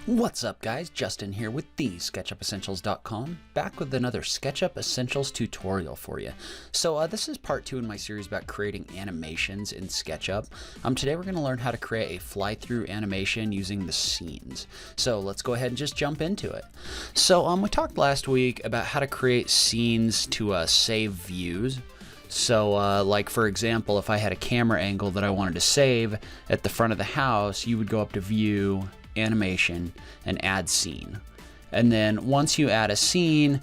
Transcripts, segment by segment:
What's up guys, Justin here with the SketchUpEssentials.com, back with another SketchUp Essentials tutorial for you. So this is part 2 in my series about creating animations in SketchUp. Today we're going to learn how to create a fly-through animation using the scenes. So let's go ahead and just jump into it. So we talked last week about how to create scenes to save views. So like for example, if I had a camera angle that I wanted to save at the front of the house, you would go up to View, Animation, and Add Scene. And then once you add a scene,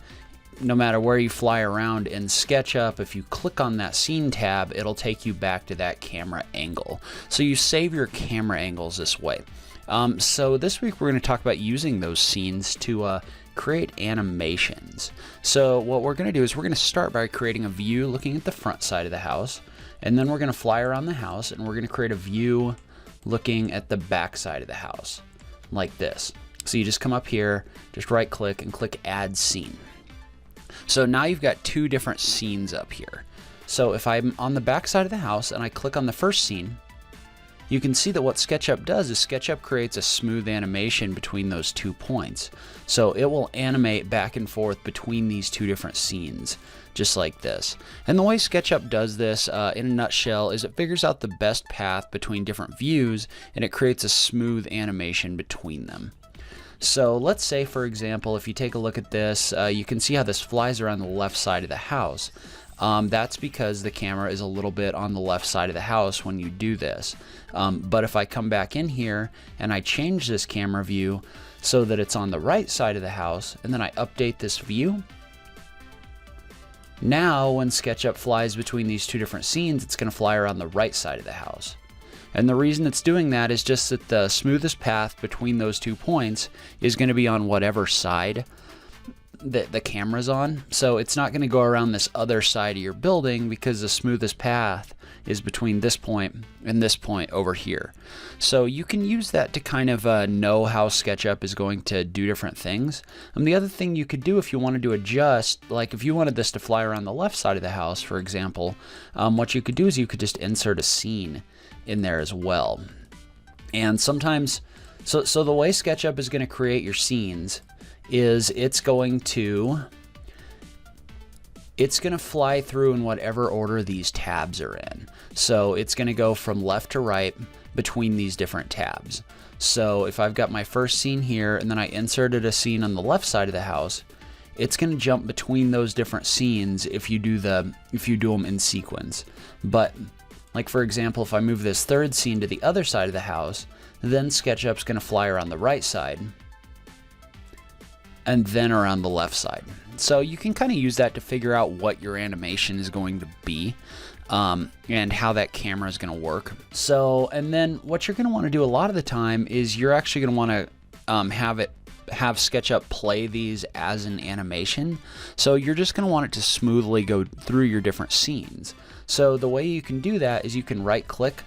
no matter where you fly around in SketchUp, if you click on that scene tab, it'll take you back to that camera angle. So you save your camera angles this way. So this week we're going to talk about using those scenes to create animations. So what we're going to do is we're going to start by creating a view looking at the front side of the house, and then we're going to fly around the house and we're going to create a view looking at the back side of the house like this. So you just come up here, just right click and click Add Scene. So now you've got two different scenes up here. So if I'm on the back side of the house and I click on the first scene, you can see that what SketchUp does is SketchUp creates a smooth animation between those 2 points. So it will animate back and forth between these two different scenes, just like this. And the way SketchUp does this in a nutshell is it figures out the best path between different views and it creates a smooth animation between them. So let's say, for example, if you take a look at this, you can see how this flies around the left side of the house. That's because the camera is a little bit on the left side of the house when you do this. But if I come back in here and I change this camera view so that it's on the right side of the house, and then I update this view, now when SketchUp flies between these two different scenes, it's going to fly around the right side of the house. And the reason it's doing that is just that the smoothest path between those 2 points is going to be on whatever side the camera's on. So it's not going to go around this other side of your building because the smoothest path is between this point and this point over here. So you can use that to kind of know how SketchUp is going to do different things. And the other thing you could do if you wanted to adjust, like if you wanted this to fly around the left side of the house, for example, what you could do is you could just insert a scene in there as well. And sometimes, so the way SketchUp is going to create your scenes is it's going to fly through in whatever order these tabs are in. So it's going to go from left to right between these different tabs. So if I've got my first scene here and then I inserted a scene on the left side of the house, it's going to jump between those different scenes if you do them in sequence. But like for example, if I move this third scene to the other side of the house, then SketchUp's going to fly around the right side and then around the left side. So you can kind of use that to figure out what your animation is going to be and how that camera is going to work. So, and then what you're going to want to do a lot of the time is you're actually going to want to have SketchUp play these as an animation. So you're just going to want it to smoothly go through your different scenes. So the way you can do that is you can right click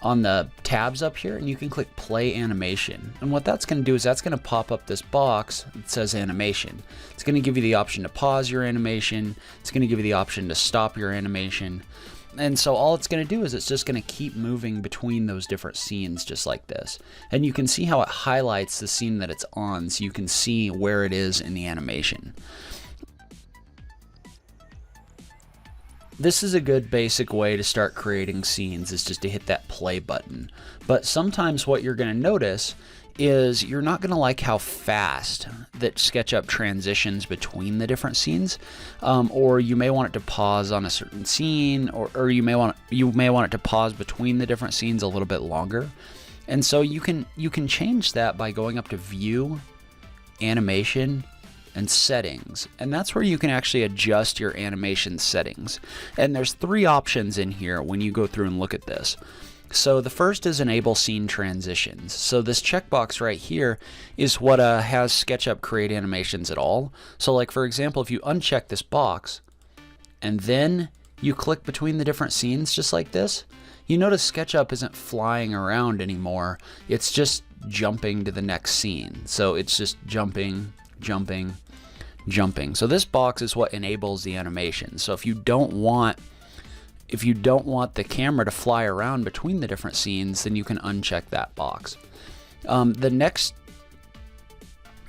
on the tabs up here and you can click Play Animation. And what that's going to do is that's going to pop up this box that says Animation. It's going to give you the option to pause your animation. It's going to give you the option to stop your animation. And so all it's going to do is it's just going to keep moving between those different scenes just like this. And you can see how it highlights the scene that it's on so you can see where it is in the animation. This is a good basic way to start creating scenes, is just to hit that play button. But sometimes what you're going to notice is you're not going to like how fast that SketchUp transitions between the different scenes, or you may want it to pause on a certain scene, or you may want it to pause between the different scenes a little bit longer. And so you can change that by going up to View, Animation, and Settings, and that's where you can actually adjust your animation settings. And there's 3 options in here when you go through and look at this. So the first is Enable Scene Transitions. So this checkbox right here is what has SketchUp create animations at all. So like for example, if you uncheck this box and then you click between the different scenes just like this, you notice SketchUp isn't flying around anymore. It's just jumping to the next scene. So it's just jumping. So this box is what enables the animation. So if you don't want the camera to fly around between the different scenes, then you can uncheck that box. The next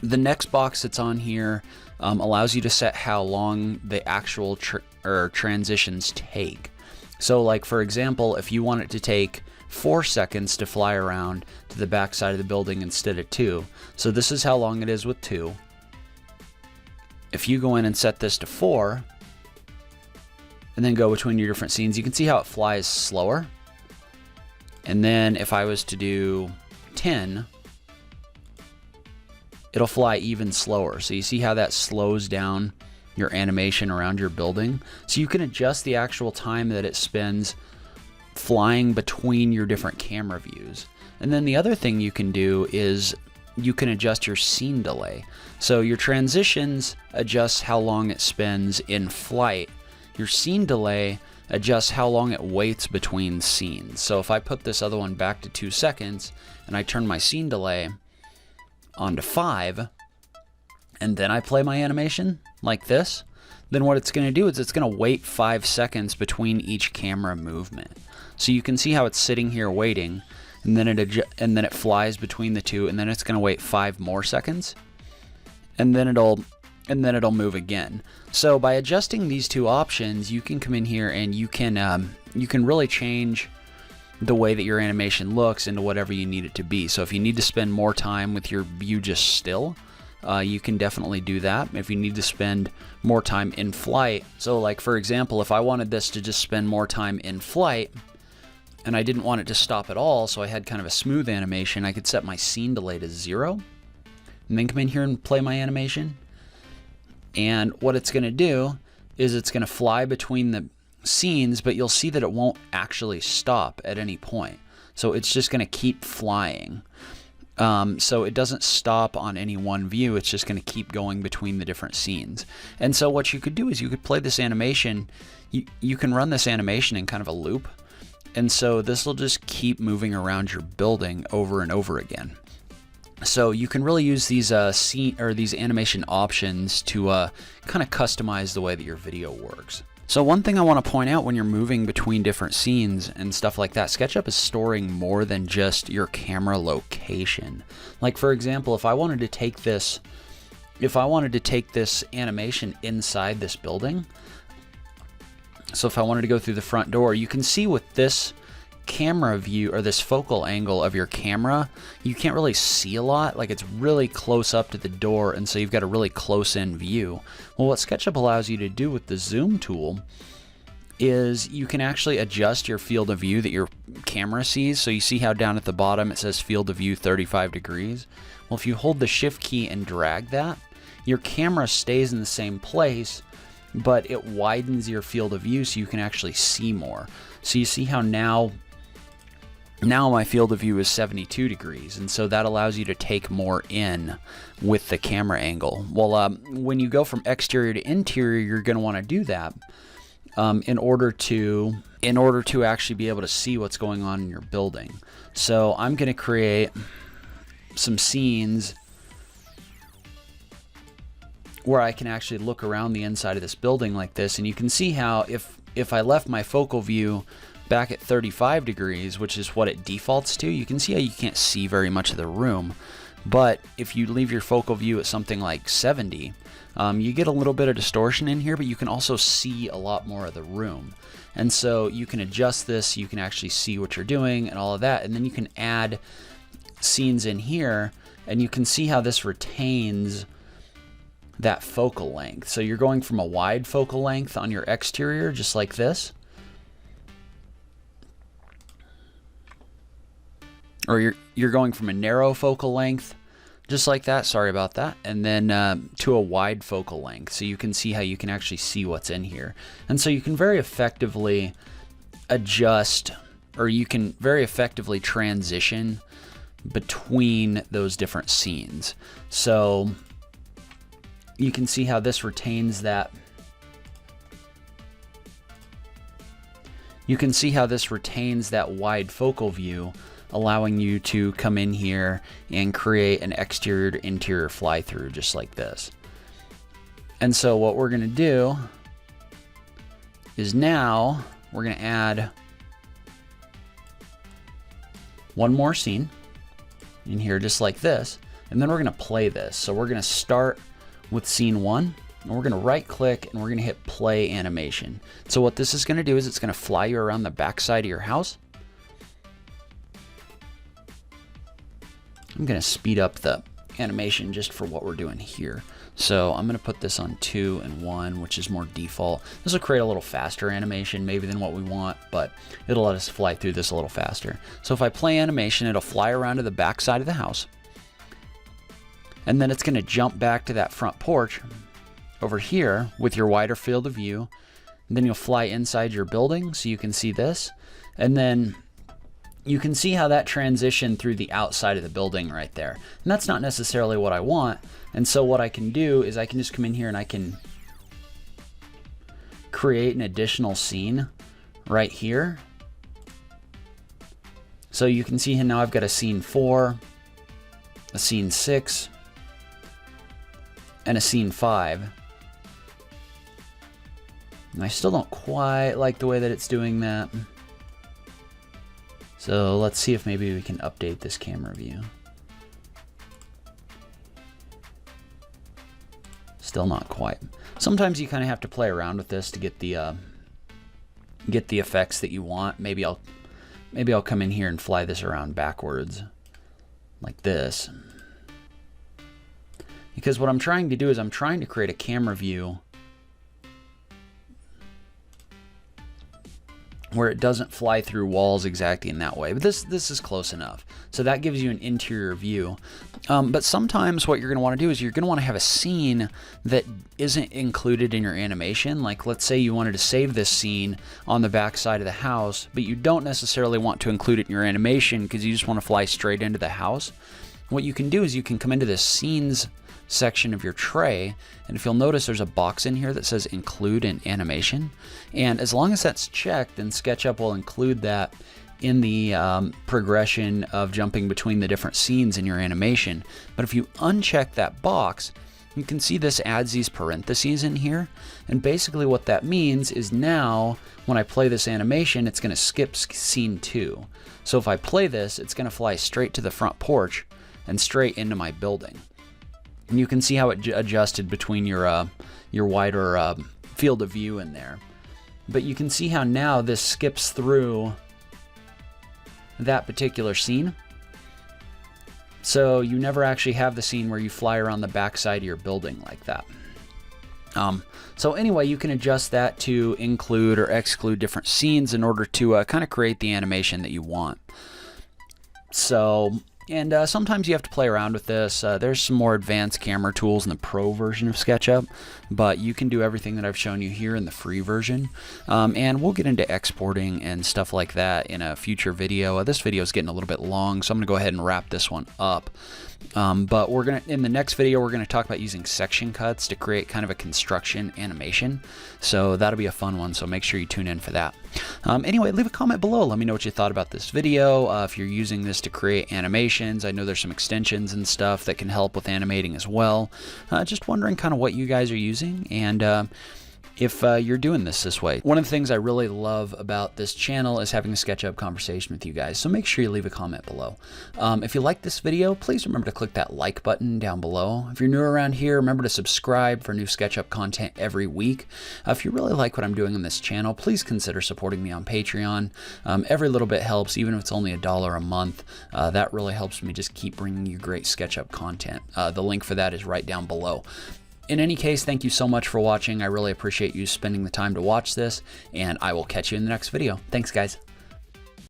The next box that's on here allows you to set how long the actual transitions take. So like for example, if you want it to take 4 seconds to fly around to the back side of the building instead of 2. So this is how long it is with 2. If you go in and set this to 4, and then go between your different scenes, you can see how it flies slower. And then if I was to do 10, it'll fly even slower. So you see how that slows down your animation around your building. So you can adjust the actual time that it spends flying between your different camera views. And then the other thing you can do is you can adjust your scene delay. So your transitions adjusts how long it spends in flight. Your scene delay adjusts how long it waits between scenes. So if I put this other one back to 2 seconds and I turn my scene delay on to 5 and then I play my animation like this, then what it's going to do is it's going to wait 5 seconds between each camera movement. So you can see how it's sitting here waiting, and then it flies between the two, and then it's going to wait 5 more seconds, and then it'll move again. So by adjusting these two options, you can come in here and you can really change the way that your animation looks into whatever you need it to be. So if you need to spend more time with your view just still, you can definitely do that. If you need to spend more time in flight, so like for example, if I wanted this to just spend more time in flight and I didn't want it to stop at all, so I had kind of a smooth animation, I could set my scene delay to 0 and then come in here and play my animation. And what it's going to do is it's going to fly between the scenes, but you'll see that it won't actually stop at any point. So it's just going to keep flying. So it doesn't stop on any one view, it's just going to keep going between the different scenes. And so what you could do is you could play this animation, you can run this animation in kind of a loop, and so this will just keep moving around your building over and over again. So you can really use these these animation options to kind of customize the way that your video works. So one thing I want to point out when you're moving between different scenes and stuff like that, SketchUp is storing more than just your camera location. Like for example, if I wanted to take this animation inside this building, so if I wanted to go through the front door, you can see with this camera view or this focal angle of your camera, you can't really see a lot. Like it's really close up to the door, and so you've got a really close in view. Well, what SketchUp allows you to do with the zoom tool is you can actually adjust your field of view that your camera sees. So you see how down at the bottom it says field of view 35 degrees. Well, if you hold the shift key and drag that, your camera stays in the same place, but it widens your field of view so you can actually see more. So you see how now my field of view is 72 degrees, and so that allows you to take more in with the camera angle. Well, when you go from exterior to interior, you're going to want to do that in order to actually be able to see what's going on in your building. So I'm going to create some scenes where I can actually look around the inside of this building like this, and you can see how if I left my focal view back at 35 degrees, which is what it defaults to, you can see how you can't see very much of the room. But if you leave your focal view at something like 70, you get a little bit of distortion in here, but you can also see a lot more of the room. And so you can adjust this, you can actually see what you're doing and all of that, and then you can add scenes in here, and you can see how this retains that focal length. So you're going from a wide focal length on your exterior, just like this, or you're going from a narrow focal length, just like that, sorry about that, and then to a wide focal length, so you can see how you can actually see what's in here. And so you can very effectively adjust, or you can very effectively transition between those different scenes. So you can see how this retains that. You can see how this retains that wide focal view, allowing you to come in here and create an exterior to interior fly through just like this. And so what we're going to do is now we're going to add one more scene in here just like this. and then we're going to play this. So we're going to start with scene 1, and we're going to right click and we're going to hit play animation. So what this is going to do is it's going to fly you around the back side of your house. I'm going to speed up the animation just for what we're doing here. So I'm going to put this on 2 and 1, which is more default. This will create a little faster animation maybe than what we want, but it'll let us fly through this a little faster. So if I play animation, it'll fly around to the back side of the house. And then it's going to jump back to that front porch over here with your wider field of view. And then you'll fly inside your building so you can see this. And then you can see how that transitioned through the outside of the building right there. And that's not necessarily what I want. And so what I can do is I can just come in here and I can create an additional scene right here. So you can see here now I've got a scene 4, a scene 6, and a scene 5. And I still don't quite like the way that it's doing that. So let's see if maybe we can update this camera view. Still not quite. Sometimes you kind of have to play around with this to get the effects that you want. Maybe I'll come in here and fly this around backwards like this. Because what I'm trying to do is I'm trying to create a camera view where it doesn't fly through walls exactly in that way. But this is close enough. So that gives you an interior view. But sometimes what you're going to want to do is you're going to want to have a scene that isn't included in your animation. Like let's say you wanted to save this scene on the back side of the house, but you don't necessarily want to include it in your animation because you just want to fly straight into the house. What you can do is you can come into this scenes section of your tray, and if you'll notice there's a box in here that says include in animation, and as long as that's checked, then SketchUp will include that in the progression of jumping between the different scenes in your animation. But if you uncheck that box, you can see this adds these parentheses in here, and basically what that means is now when I play this animation it's going to skip scene 2. So if I play this, it's going to fly straight to the front porch and straight into my building. And you can see how it adjusted between your wider field of view in there. But you can see how now this skips through that particular scene. So you never actually have the scene where you fly around the backside of your building like that. So anyway, you can adjust that to include or exclude different scenes in order to kind of create the animation that you want. So... And sometimes you have to play around with this. There's some more advanced camera tools in the Pro version of SketchUp, but you can do everything that I've shown you here in the free version. And we'll get into exporting and stuff like that in a future video. This video is getting a little bit long, so I'm going to go ahead and wrap this one up. But in the next video, we're going to talk about using section cuts to create kind of a construction animation. So that'll be a fun one, so make sure you tune in for that. Anyway, leave a comment below. Let me know what you thought about this video. If you're using this to create animations, I know there's some extensions and stuff that can help with animating as well. Just wondering kind of what you guys are using and if you're doing this way. One of the things I really love about this channel is having a SketchUp conversation with you guys, so make sure you leave a comment below. If you like this video, please remember to click that like button down below. If you're new around here, remember to subscribe for new SketchUp content every week. If you really like what I'm doing on this channel, please consider supporting me on Patreon. Every little bit helps, even if it's only $1 a month. That really helps me just keep bringing you great SketchUp content. The link for that is right down below. In any case, thank you so much for watching. I really appreciate you spending the time to watch this, and I will catch you in the next video. Thanks, guys.